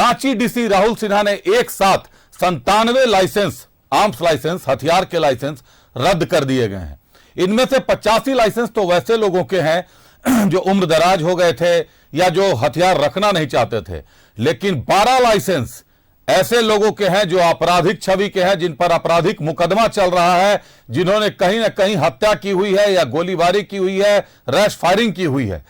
Ranchi DC Rahul Sinha ने एक साथ 97 लाइसेंस, आर्म्स लाइसेंस, हथियार के लाइसेंस रद्द कर दिए गए हैं। इनमें से 85 लाइसेंस तो वैसे लोगों के हैं जो उम्र दराज हो गए थे या जो हथियार रखना नहीं चाहते थे, लेकिन 12 लाइसेंस ऐसे लोगों के हैं जो आपराधिक छवि के हैं, जिन पर आपराधिक मुकदमा चल रहा है, जिन्होंने कहीं ना कहीं हत्या की हुई है या गोलीबारी की हुई है, रैश फायरिंग की हुई है।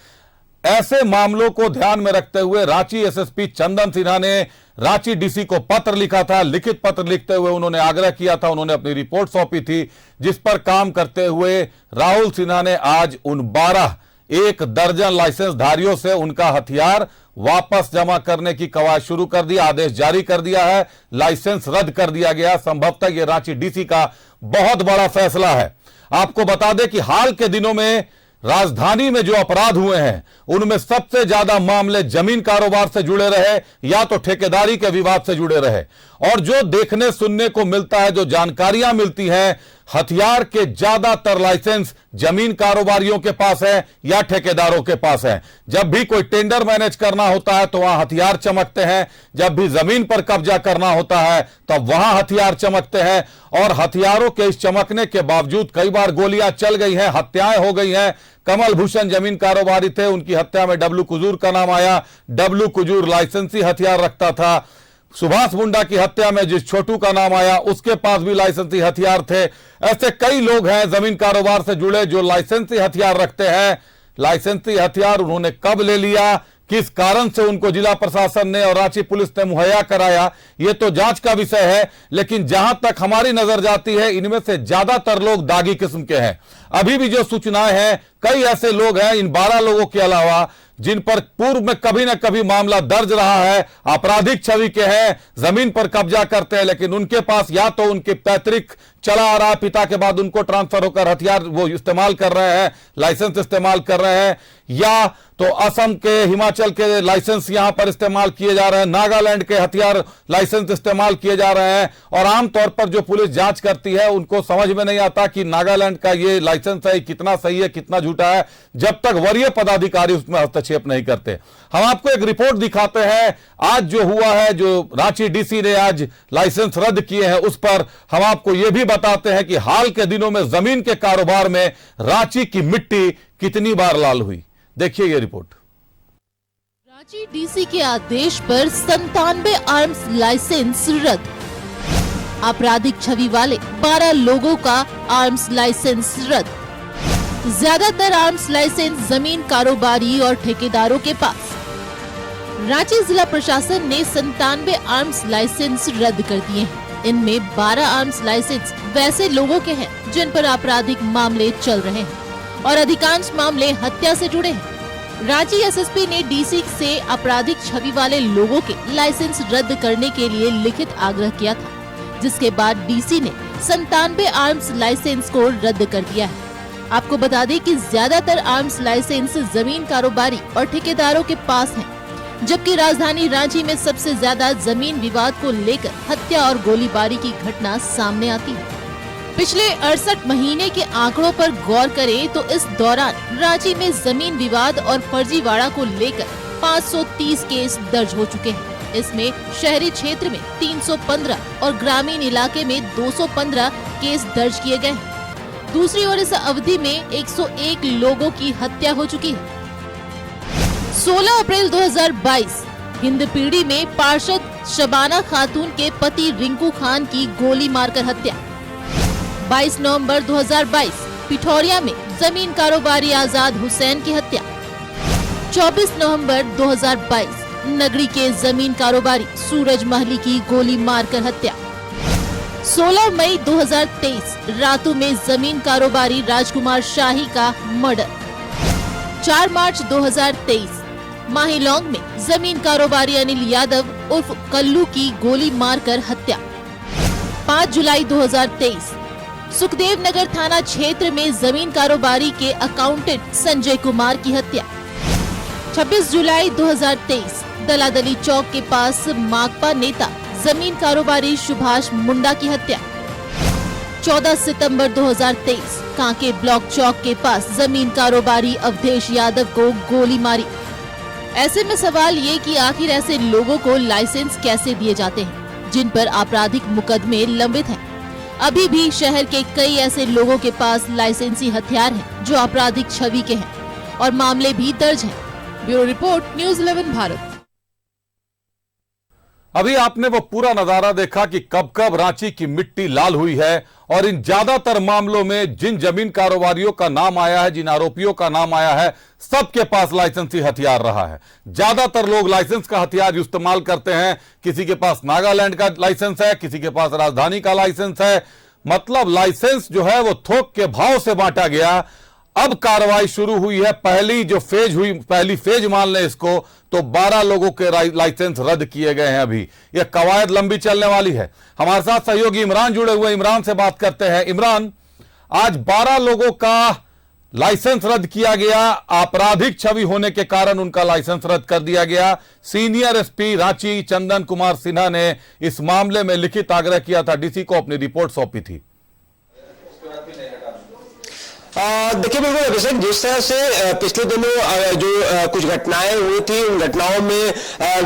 ऐसे मामलों को ध्यान में रखते हुए रांची एसएसपी चंदन सिन्हा ने रांची डीसी को पत्र लिखा था। लिखित पत्र लिखते हुए उन्होंने आग्रह किया था, उन्होंने अपनी रिपोर्ट सौंपी थी, जिस पर काम करते हुए राहुल सिन्हा ने आज उन 12 एक दर्जन लाइसेंस धारियों से उनका हथियार वापस जमा करने की कवायद शुरू कर दी, आदेश जारी कर दिया है, लाइसेंस रद्द कर दिया गया। संभवतः यह रांची डीसी का बहुत बड़ा फैसला है। आपको बता दें कि हाल के दिनों में राजधानी में जो अपराध हुए हैं उनमें सबसे ज्यादा मामले जमीन कारोबार से जुड़े रहे या तो ठेकेदारी के विवाद से जुड़े रहे। और जो देखने सुनने को मिलता है, जो जानकारियां मिलती हैं, हथियार के ज्यादातर लाइसेंस जमीन कारोबारियों के पास है या ठेकेदारों के पास है। जब भी कोई टेंडर मैनेज करना होता है तो वहां हथियार चमकते हैं, जब भी जमीन पर कब्जा करना होता है तब वहां हथियार चमकते हैं। और हथियारों के इस चमकने के बावजूद कई बार गोलियां चल गई हैं, हत्याएं हो गई हैं। कमल भूषण जमीन कारोबारी थे, उनकी हत्या में डब्लू कुजूर का नाम आया। डब्लू कुजूर लाइसेंसी हथियार रखता था। सुभाष मुंडा की हत्या में जिस छोटू का नाम आया उसके पास भी लाइसेंसी हथियार थे। ऐसे कई लोग हैं जमीन कारोबार से जुड़े जो लाइसेंसी हथियार रखते हैं। लाइसेंसी हथियार उन्होंने कब ले लिया, किस कारण से उनको जिला प्रशासन ने और रांची पुलिस ने मुहैया कराया, यह तो जांच का विषय है। लेकिन जहां तक हमारी नजर जाती है, इनमें से ज्यादातर लोग दागी किस्म के हैं। अभी भी जो सूचनाएं हैं, कई ऐसे लोग हैं इन 12 लोगों के अलावा जिन पर पूर्व में कभी ना कभी मामला दर्ज रहा है, आपराधिक छवि के हैं, जमीन पर कब्जा करते हैं, लेकिन उनके पास या तो उनके पैतृक चला आ रहा, पिता के बाद उनको ट्रांसफर होकर हथियार वो इस्तेमाल कर रहे हैं, लाइसेंस इस्तेमाल कर रहे हैं, या तो असम के, हिमाचल के लाइसेंस यहां पर इस्तेमाल किए जा रहे हैं, नागालैंड के हथियार लाइसेंस इस्तेमाल किए जा रहे हैं। और आमतौर पर जो पुलिस जांच करती है उनको समझ में नहीं आता कि नागालैंड का ये लाइसेंस है, कितना सही है, कितना झूठा है, जब तक वरीय पदाधिकारी उसमें हस्तक्षेप नहीं करते। हम आपको एक रिपोर्ट दिखाते हैं, आज जो हुआ है, जो रांची डीसी ने आज लाइसेंस रद्द किए हैं, उस पर हम आपको यह भी बताते हैं कि हाल के दिनों में जमीन के कारोबार में रांची की मिट्टी कितनी बार लाल हुई। देखिए ये रिपोर्ट। रांची डीसी के आदेश पर 97 आर्म्स लाइसेंस रद्द। आपराधिक छवि वाले 12 लोगों का आर्म्स लाइसेंस रद्द। ज्यादातर आर्म्स लाइसेंस जमीन कारोबारी और ठेकेदारों के पास। रांची जिला प्रशासन ने 97 आर्म्स लाइसेंस रद्द कर दिए हैं। इनमें 12 आर्म्स लाइसेंस वैसे लोगों के हैं जिन पर आपराधिक मामले चल रहे हैं और अधिकांश मामले हत्या से जुड़े हैं। रांची एसएसपी ने डीसी से आपराधिक छवि वाले लोगों के लाइसेंस रद्द करने के लिए लिखित आग्रह किया था, जिसके बाद डीसी ने 97 आर्म्स लाइसेंस को रद्द कर दिया है। आपको बता दें कि ज्यादातर आर्म्स लाइसेंस जमीन कारोबारी और ठेकेदारों के पास हैं, जबकि राजधानी रांची में सबसे ज्यादा जमीन विवाद को लेकर हत्या और गोलीबारी की घटना सामने आती है। पिछले 68 महीने के आंकड़ों पर गौर करें तो इस दौरान रांची में जमीन विवाद और फर्जीवाड़ा को लेकर 530 केस दर्ज हो चुके हैं। इसमें शहरी क्षेत्र में 315 और ग्रामीण इलाके में 215 केस दर्ज किए गए हैं। दूसरी ओर इस अवधि में 101 लोगों की हत्या हो चुकी है। 16 अप्रैल 2022 हिंदपीढ़ी में पार्षद शबाना खातून के पति रिंकू खान की गोली मारकर हत्या। 22 नवंबर 2022 पिठौरिया में जमीन कारोबारी आजाद हुसैन की हत्या। 24 नवंबर 2022 नगरी के जमीन कारोबारी सूरज महली की गोली मारकर हत्या। 16 मई 2023 रातू में जमीन कारोबारी राजकुमार शाही का मर्डर। 4 मार्च 2023 माहिलोंग में जमीन कारोबारी अनिल यादव उर्फ कल्लू की गोली मारकर हत्या। 5 जुलाई 2023 सुखदेव नगर थाना क्षेत्र में जमीन कारोबारी के अकाउंटेंट संजय कुमार की हत्या। 26 जुलाई 2023 दलादली चौक के पास माकपा नेता जमीन कारोबारी सुभाष मुंडा की हत्या। 14 सितंबर 2023 कांके ब्लॉक चौक के पास जमीन कारोबारी अवधेश यादव को गोली मारी। ऐसे में सवाल ये कि आखिर ऐसे लोगों को लाइसेंस कैसे दिए जाते हैं जिन पर आपराधिक मुकदमे लंबित हैं। अभी भी शहर के कई ऐसे लोगों के पास लाइसेंसी हथियार हैं जो आपराधिक छवि के हैं और मामले भी दर्ज हैं। Bureau report, news 11 Bharat. अभी आपने वो पूरा नजारा देखा कि कब कब रांची की मिट्टी लाल हुई है और इन ज्यादातर मामलों में जिन जमीन कारोबारियों का नाम आया है, जिन आरोपियों का नाम आया है, सबके पास लाइसेंसी हथियार रहा है। ज्यादातर लोग लाइसेंस का हथियार इस्तेमाल करते हैं। किसी के पास नागालैंड का लाइसेंस है, किसी के पास राजधानी का लाइसेंस है। मतलब लाइसेंस जो है वो थोक के भाव से बांटा गया। अब कार्रवाई शुरू हुई है। पहली फेज मान लें इसको, तो 12 लोगों के लाइसेंस रद्द किए गए हैं। अभी यह कवायद लंबी चलने वाली है। हमारे साथ सहयोगी इमरान जुड़े हुए, इमरान से बात करते हैं। इमरान, आज 12 लोगों का लाइसेंस रद्द किया गया। आपराधिक छवि होने के कारण उनका लाइसेंस रद्द कर दिया गया। सीनियर एसपी रांची चंदन कुमार सिन्हा ने इस मामले में लिखित आग्रह किया था, डीसी को अपनी रिपोर्ट सौंपी थी। देखिए बिल्कुल अभिषेक, जिस तरह से पिछले दिनों जो कुछ घटनाएं हुई थी, उन घटनाओं में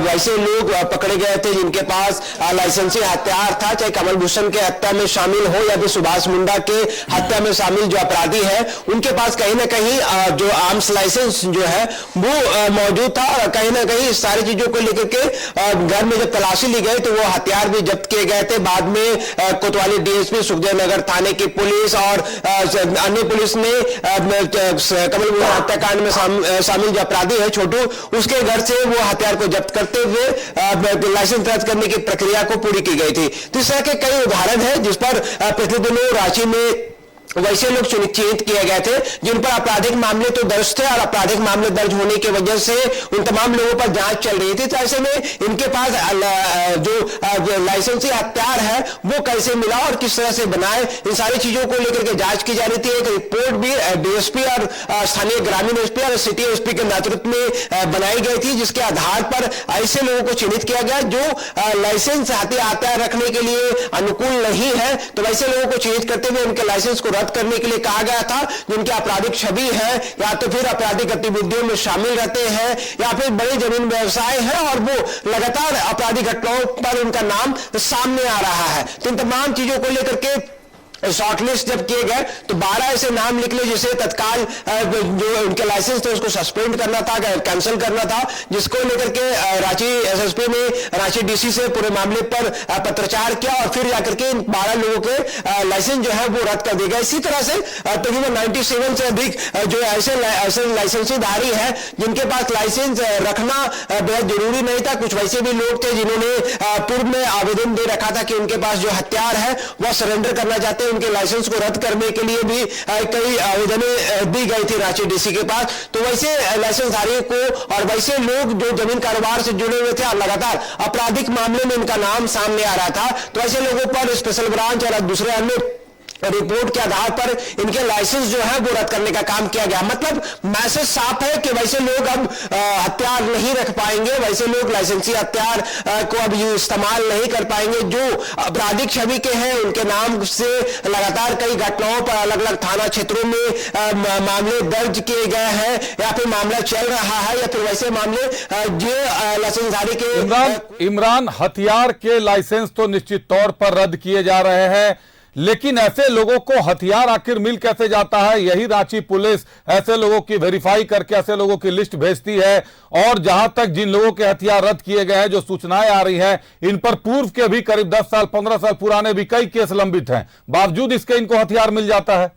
वैसे लोग पकड़े गए थे जिनके पास लाइसेंसी हथियार था, चाहे कमल भूषण के हत्या में शामिल हो या फिर सुभाष मुंडा के हत्या में शामिल जो अपराधी है, उनके पास कहीं ना कहीं जो आर्म्स लाइसेंस जो है वो मौजूद था। और कहीं ना कहीं इस सारी चीजों को लेकर के घर में जब तलाशी ली गई तो वो हथियार भी जब्त किए गए थे। बाद में कोतवाली डीएसपी, सुखदेव नगर थाने की पुलिस और अन्य पुलिस ने कमल भूषण हत्याकांड में शामिल जो अपराधी है छोटू, उसके घर से वो हथियार को जब्त करते हुए लाइसेंस रद्द करने की प्रक्रिया को पूरी की गई थी। तो इस तरह के कई उदाहरण हैं जिस पर पिछले दिनों रांची में वैसे लोग चिन्हित किए गए थे जिन पर आपराधिक मामले तो दर्ज थे और आपराधिक मामले दर्ज होने की वजह से उन तमाम लोगों पर जांच चल रही थी। तो ऐसे में इनके पास जो लाइसेंसी हथियार है वो कैसे मिला और किस तरह से बनाए, इन सारी चीजों को लेकर के जांच की जा रही थी। एक रिपोर्ट भी डीएसपी और स्थानीय ग्रामीण एसपी और सिटी एसपी के नेतृत्व में बनाई गई थी, जिसके आधार पर ऐसे लोगों को चिन्हित किया गया जो लाइसेंस हथियार रखने के लिए अनुकूल नहीं है। तो वैसे लोगों को चिन्हित करते हुए उनके लाइसेंस को करने के लिए कहा गया था, जिनकी आपराधिक छवि है या तो फिर आपराधिक गतिविधियों में शामिल रहते हैं या फिर बड़ी जमीन व्यवसाय है और वो लगातार आपराधिक घटनाओं पर उनका नाम सामने आ रहा है। तो इन तमाम चीजों को लेकर के शॉर्टलिस्ट जब किए गए तो 12 ऐसे नाम निकले जिसे तत्काल जो उनके लाइसेंस थे उसको सस्पेंड करना था, कैंसिल करना था, जिसको लेकर के रांची एसएसपी ने रांची डीसी से पूरे मामले पर पत्रचार किया और फिर जाकर के इन 12 लोगों के लाइसेंस जो है वो रद्द कर दिए गए। इसी तरह से तकरीबन 97 से अधिक जो ऐसे लाइसेंसीधारी है जिनके पास लाइसेंस रखना बेहद जरूरी नहीं था। कुछ वैसे भी लोग थे जिन्होंने पूर्व में आवेदन दे रखा था कि उनके पास जो हथियार है वह सरेंडर करना चाहते हैं। उनके लाइसेंस को रद्द करने के लिए भी कई आवेदनें दी गई थी रांची डीसी के पास। तो वैसे लाइसेंसधारियों को और वैसे लोग जो जमीन कारोबार से जुड़े हुए थे और लगातार आपराधिक मामले में इनका नाम सामने आ रहा था, तो ऐसे लोगों पर स्पेशल ब्रांच और दूसरे अन्य रिपोर्ट के आधार पर इनके लाइसेंस जो है वो रद्द करने का काम किया गया। मतलब मैसेज साफ है कि वैसे लोग अब हथियार नहीं रख पाएंगे, वैसे लोग लाइसेंसी हथियार को अब इस्तेमाल नहीं कर पाएंगे। जो आपराधिक छवि के हैं उनके नाम से लगातार कई घटनाओं पर अलग अलग थाना क्षेत्रों में मामले दर्ज किए गए हैं या फिर मामला चल रहा है या फिर वैसे मामले जो लाइसेंसधारी के इमरान हथियार के लाइसेंस तो निश्चित तौर पर रद्द किए जा रहे हैं, लेकिन ऐसे लोगों को हथियार आखिर मिल कैसे जाता है? यही रांची पुलिस ऐसे लोगों की वेरीफाई करके ऐसे लोगों की लिस्ट भेजती है और जहां तक जिन लोगों के हथियार रद्द किए गए हैं, जो सूचनाएं आ रही हैं, इन पर पूर्व के भी करीब 10 साल 15 साल पुराने भी कई केस लंबित हैं, बावजूद इसके इनको हथियार मिल जाता है।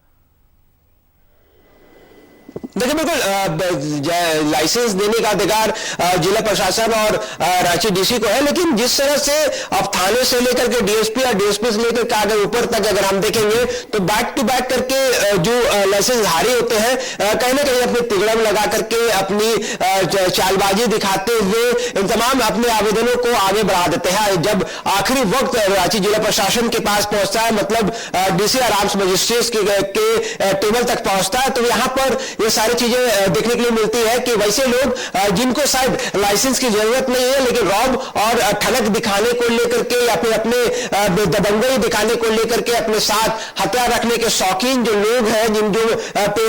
देखिए बिल्कुल लाइसेंस देने का अधिकार जिला प्रशासन और रांची डीसी को है, लेकिन जिस तरह से अब थाने से लेकर के डीएसपी और डीएसपी से लेकर के आगे ऊपर तक अगर हम देखेंगे तो बैक टू बैक करके जो लाइसेंसधारी होते हैं कहीं ना कहीं अपने तिगड़म लगा करके अपनी चालबाजी दिखाते हुए इन तमाम अपने आवेदनों को आगे बढ़ा देते हैं। जब आखिरी वक्त रांची जिला प्रशासन के पास पहुंचता है, मतलब डीसी और आर्म्स मजिस्ट्रेट के टेबल तक पहुंचता है, तो यहां पर ये सारी चीजें देखने के लिए मिलती है कि वैसे लोग जिनको शायद लाइसेंस की जरूरत नहीं है, लेकिन रॉब और ठनक दिखाने को लेकर के या फिर अपने दबंगई दिखाने को लेकर के अपने साथ हथियार रखने के शौकीन जो लोग हैं, जिन जो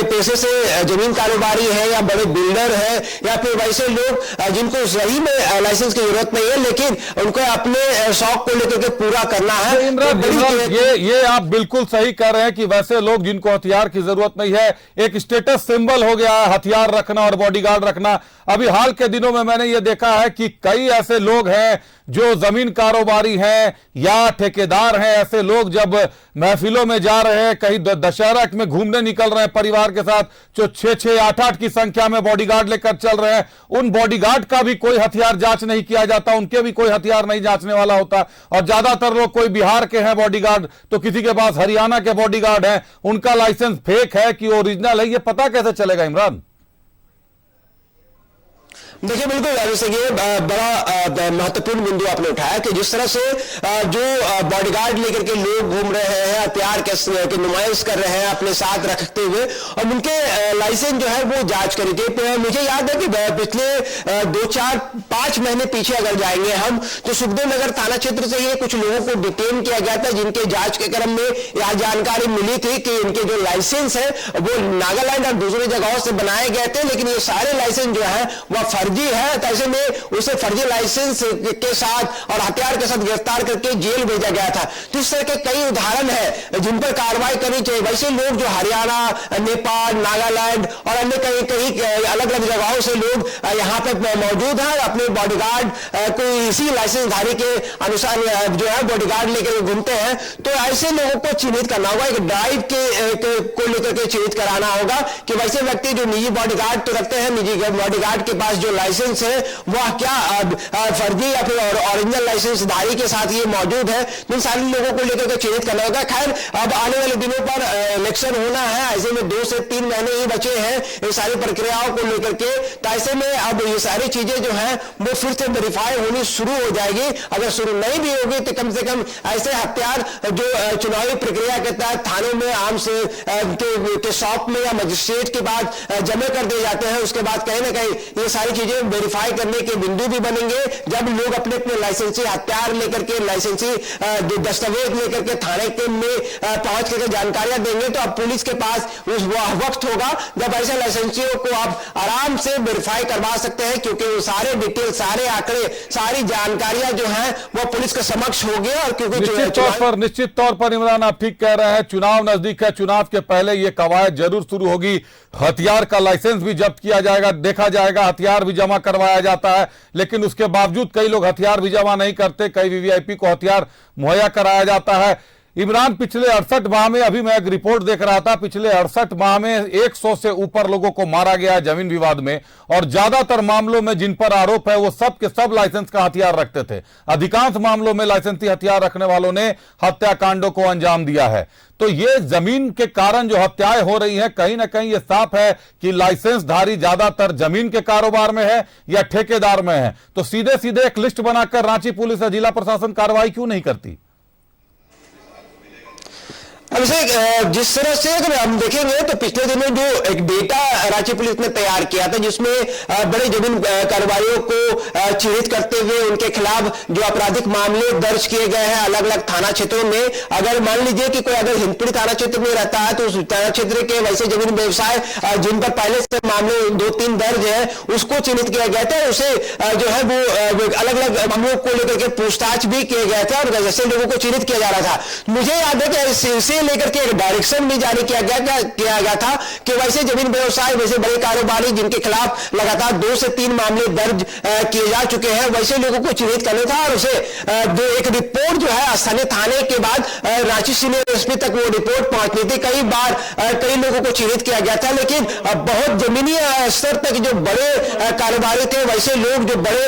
पैसे से जमीन कारोबारी है या बड़े बिल्डर है या फिर वैसे लोग जिनको सही में लाइसेंस की जरूरत नहीं है, लेकिन उनको अपने शौक को लेकर के पूरा करना है। इमरान, ये आप बिल्कुल सही कह रहे हैं कि वैसे लोग जिनको हथियार की जरूरत नहीं है, एक स्टेटस सिंबल हो गया है हथियार रखना और बॉडीगार्ड रखना। अभी हाल के दिनों में मैंने ये देखा है कि कई ऐसे लोग हैं जो जमीन कारोबारी हैं या ठेकेदार हैं, ऐसे लोग जब महफिलों में जा रहे हैं, कहीं दशहरा में घूमने निकल रहे हैं परिवार के साथ, जो 6-6, 8-8 की संख्या में बॉडीगार्ड लेकर चल रहे हैं, उन बॉडीगार्ड का भी कोई हथियार जांच नहीं किया जाता, उनके भी कोई हथियार नहीं जांचने वाला होता। और ज्यादातर लोग कोई बिहार के हैं बॉडीगार्ड, तो किसी के पास हरियाणा के बॉडीगार्ड हैं, उनका लाइसेंस फेक है कि ओरिजिनल है, ये पता कैसे चलेगा इमरान? देखिए बिल्कुल जैसे ये बड़ा महत्वपूर्ण बिंदु आपने उठाया कि जिस तरह से जो बॉडीगार्ड लेकर के लोग घूम रहे हैं, हथियार के नुमाइश कर रहे हैं अपने साथ रखते हुए, और उनके लाइसेंस जो है वो जांच करी थी। मुझे याद है कि पिछले 2-4-5 महीने पीछे अगर जाएंगे हम, तो सुखदेव नगर थाना क्षेत्र से ही कुछ लोगों को डिटेन किया गया था, जिनके जांच के क्रम में यह जानकारी मिली थी कि इनके जो लाइसेंस है वो नागालैंड और दूसरी जगहों से बनाए गए थे, लेकिन ये सारे लाइसेंस जो है वह फर्जी है। तो ऐसे में उसे फर्जी लाइसेंस के साथ और हथियार के साथ गिरफ्तार करके जेल भेजा गया था। तो इस तरह के कई उदाहरण है जिन पर कार्रवाई करनी चाहिए। वैसे लोग जो हरियाणा, नेपाल, नागालैंड और अन्य कई अलग अलग जगहों से लोग यहाँ पे मौजूद हैं, अपने बॉडीगार्ड को इसी लाइसेंसधारी के अनुसार जो है बॉडीगार्ड लेकर घूमते हैं। तो ऐसे लोगों को चिन्हित करना होगा, एक ड्राइव को लेकर के चिन्हित कराना होगा कि वैसे व्यक्ति जो निजी बॉडीगार्ड तो रखते हैं, निजी बॉडीगार्ड के पास जो लाइसेंस है वह क्या फर्जी या फिर ओरिजिनल लाइसेंसधारी के साथ ये मौजूद है। इन सारे लोगों को लेकर के चिन्हित करना होगा। खैर, अब आने वाले दिनों पर इलेक्शन होना है, ऐसे में 2 से 3 महीने ही बचे हैं ये सारी प्रक्रियाओं को लेकर के। तो ऐसे में अब ये सारी चीजें जो है वो फिर से वेरीफाई होनी शुरू हो जाएगी। अगर शुरू नहीं भी होगी तो कम से कम ऐसे हथियार जो चुनावी प्रक्रिया के तहत थानों में आम से के शॉप में या मजिस्ट्रेट के बाद जमा कर दिए जाते हैं, उसके बाद कहीं ना कहीं ये सारी चीजें वेरीफाई करने के बिंदु भी बनेंगे। जब लोग अपने अपने लाइसेंसी हथियार लेकर के, लाइसेंसी दस्तावेज लेकर के थाने के में पहुंच करके जानकारियां देंगे, तो अब पुलिस के पास उस वक्त होगा जब ऐसे लाइसेंसियों को आप आराम से वेरीफाई करवा सकते हैं, क्योंकि वो सारे डिटेल, सारे आंकड़े, सारी जानकारियां जो है वो पुलिस के समक्ष होगी। और क्योंकि निश्चित तौर पर इमरान आप ठीक कह रहे हैं, चुनाव नजदीक है, चुनाव के पहले ये कवायद जरूर शुरू होगी। हथियार का लाइसेंस भी जब्त किया जाएगा, देखा जाएगा, हथियार भी जमा करवाया जाता है, लेकिन उसके बावजूद कई लोग हथियार भी जमा नहीं करते, कई वीवीआईपी को हथियार मुहैया कराया जाता है। इमरान, पिछले 68 माह में, अभी मैं एक रिपोर्ट देख रहा था, पिछले 68 माह में 100 से ऊपर लोगों को मारा गया जमीन विवाद में, और ज्यादातर मामलों में जिन पर आरोप है वो सब के सब लाइसेंस का हथियार रखते थे। अधिकांश मामलों में लाइसेंसी हथियार रखने वालों ने हत्याकांडों को अंजाम दिया है। तो ये जमीन के कारण जो हत्याएं हो रही हैं, कहीं ना कहीं ये साफ है कि लाइसेंसधारी ज्यादातर जमीन के कारोबार में है या ठेकेदार में है। तो सीधे सीधे एक लिस्ट बनाकर रांची पुलिस या जिला प्रशासन कार्रवाई क्यों नहीं करती? जिस तरह से अगर हम देखेंगे तो पिछले दिनों जो एक डेटा रांची पुलिस ने तैयार किया था, जिसमें बड़े जमीन कारोबारियों को चिन्हित करते हुए उनके खिलाफ जो आपराधिक मामले दर्ज किए गए हैं अलग अलग थाना क्षेत्रों में। अगर मान लीजिए कि कोई अगर हिंदपीढ़ी थाना क्षेत्र में रहता है, तो उस थाना क्षेत्र के वैसे जमीन व्यवसाय जिन पर पहले से मामले 2-3 दर्ज है, उसको चिन्हित किया गया था। उसे जो है वो अलग अलग मामलों को लेकर के पूछताछ भी किया गया था, और जैसे लोगों को चिन्हित किया जा रहा था। मुझे याद है कि लेकर के एक डायरेक्शन भी जारी किया गया था कि वैसे जमीन व्यवसाय, वैसे बड़े कारोबारी जिनके खिलाफ लगातार 2 से 3 मामले दर्ज किए जा चुके हैं, वैसे लोगों को चिन्हित करना था। और उसे एक रिपोर्ट जो है स्थानीय थाने के बाद रांची सीनियर एसपी तक वो रिपोर्ट पहुंचनी थी। कई बार कई लोगों को चिन्हित किया गया था, लेकिन बहुत जमीनी स्तर तक जो बड़े कारोबारी थे, वैसे लोग जो बड़े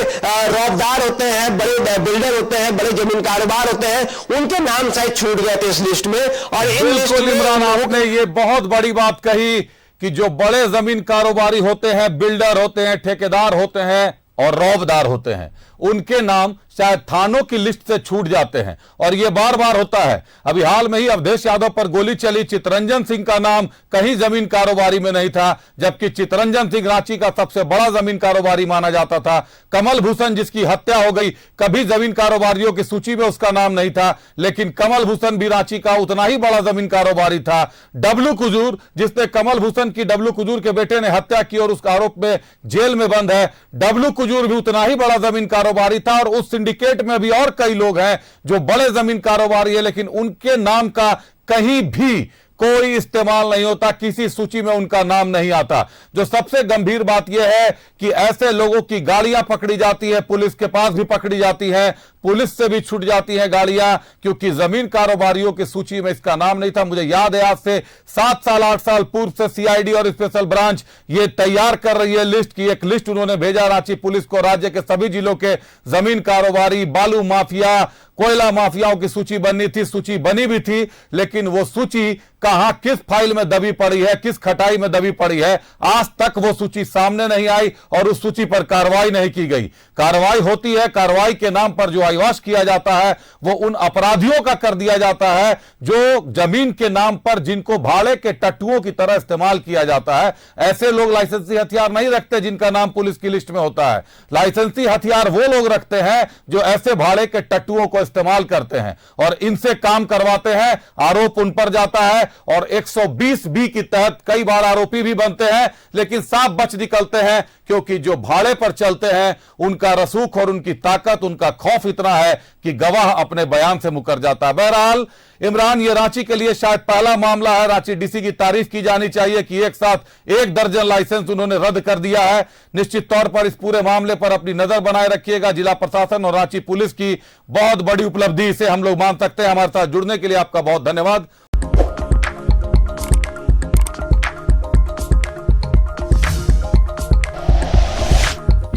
रौबदार होते हैं, बड़े बिल्डर होते हैं, बड़े जमीन कारोबार होते हैं, उनके नाम शायद छूट गए थे इस लिस्ट में। और बिल्कुल इमरान, आपने ये बहुत बड़ी बात कही कि जो बड़े जमीन कारोबारी होते हैं, बिल्डर होते हैं, ठेकेदार होते हैं और रौबदार होते हैं, उनके नाम शायद थानों की लिस्ट से छूट जाते हैं, और यह बार बार होता है। अभी हाल में ही अवधेश यादव पर गोली चली, चितरंजन सिंह का नाम कहीं जमीन कारोबारी में नहीं था, जबकि चितरंजन सिंह रांची का सबसे बड़ा जमीन कारोबारी माना जाता था। कमल भूषण जिसकी हत्या हो गई, कभी जमीन कारोबारियों की सूची में उसका नाम नहीं था, लेकिन कमल भूषण भी रांची का उतना ही बड़ा जमीन कारोबारी था। डब्लू कुजूर, जिसने कमल भूषण की डब्लू कुजूर के बेटे ने हत्या की और उसका आरोप में जेल में बंद है, डब्लू कुजूर भी उतना ही बड़ा जमीन कारोबारी था। और उस सिंडिकेट में भी और कई लोग हैं जो बड़े जमीन कारोबारी है, लेकिन उनके नाम का कहीं भी कोई इस्तेमाल नहीं होता, किसी सूची में उनका नाम नहीं आता। जो सबसे गंभीर बात यह है कि ऐसे लोगों की गाड़ियां पकड़ी जाती है, पुलिस के पास भी पकड़ी जाती है, पुलिस से भी छूट जाती हैं गाड़ियां, क्योंकि जमीन कारोबारियों की सूची में इसका नाम नहीं था। मुझे याद है आज से 7 साल 8 साल पूर्व से सीआईडी और स्पेशल ब्रांच ये तैयार कर रही है लिस्ट की। एक लिस्ट उन्होंने भेजा रांची पुलिस को, राज्य के सभी जिलों के जमीन कारोबारी, बालू माफिया, कोयला माफियाओं की सूची बननी थी, सूची बनी भी थी, लेकिन वो सूची कहां किस फाइल में दबी पड़ी है, किस खटाई में दबी पड़ी है, आज तक वो सूची सामने नहीं आई और उस सूची पर कार्रवाई नहीं की गई। कार्रवाई होती है, कार्रवाई के नाम पर जो अयवाश किया जाता है वो उन अपराधियों का कर दिया जाता है जो जमीन के नाम पर जिनको भाड़े के टट्टुओं की तरह इस्तेमाल किया जाता है। ऐसे लोग लाइसेंसी हथियार नहीं रखते जिनका नाम पुलिस की लिस्ट में होता है। लाइसेंसी हथियार वो लोग रखते हैं जो ऐसे भाड़े के टट्टुओं को इस्तेमाल करते हैं और इनसे काम करवाते हैं। आरोप उन पर जाता है और 120B के तहत कई बार आरोपी भी बनते हैं, लेकिन साफ बच निकलते हैं, क्योंकि जो भाड़े पर चलते हैं उनका रसूख और उनकी ताकत, उनका खौफ इतना है कि गवाह अपने बयान से मुकर जाता है। बहरहाल इमरान, ये रांची के लिए शायद पहला मामला है। रांची डीसी की तारीफ की जानी चाहिए कि एक साथ 1 दर्जन लाइसेंस उन्होंने रद्द कर दिया है। निश्चित तौर पर इस पूरे मामले पर अपनी नजर बनाए रखिएगा। जिला प्रशासन और रांची पुलिस की बहुत बड़ी उपलब्धि इसे हम लोग मान सकते हैं। हमारे साथ जुड़ने के लिए आपका बहुत धन्यवाद।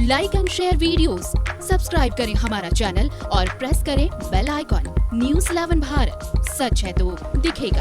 Like and share videos, subscribe करें हमारा चैनल और प्रेस करें बेल आइकॉन। न्यूज़ 11 भारत, सच है तो दिखेगा।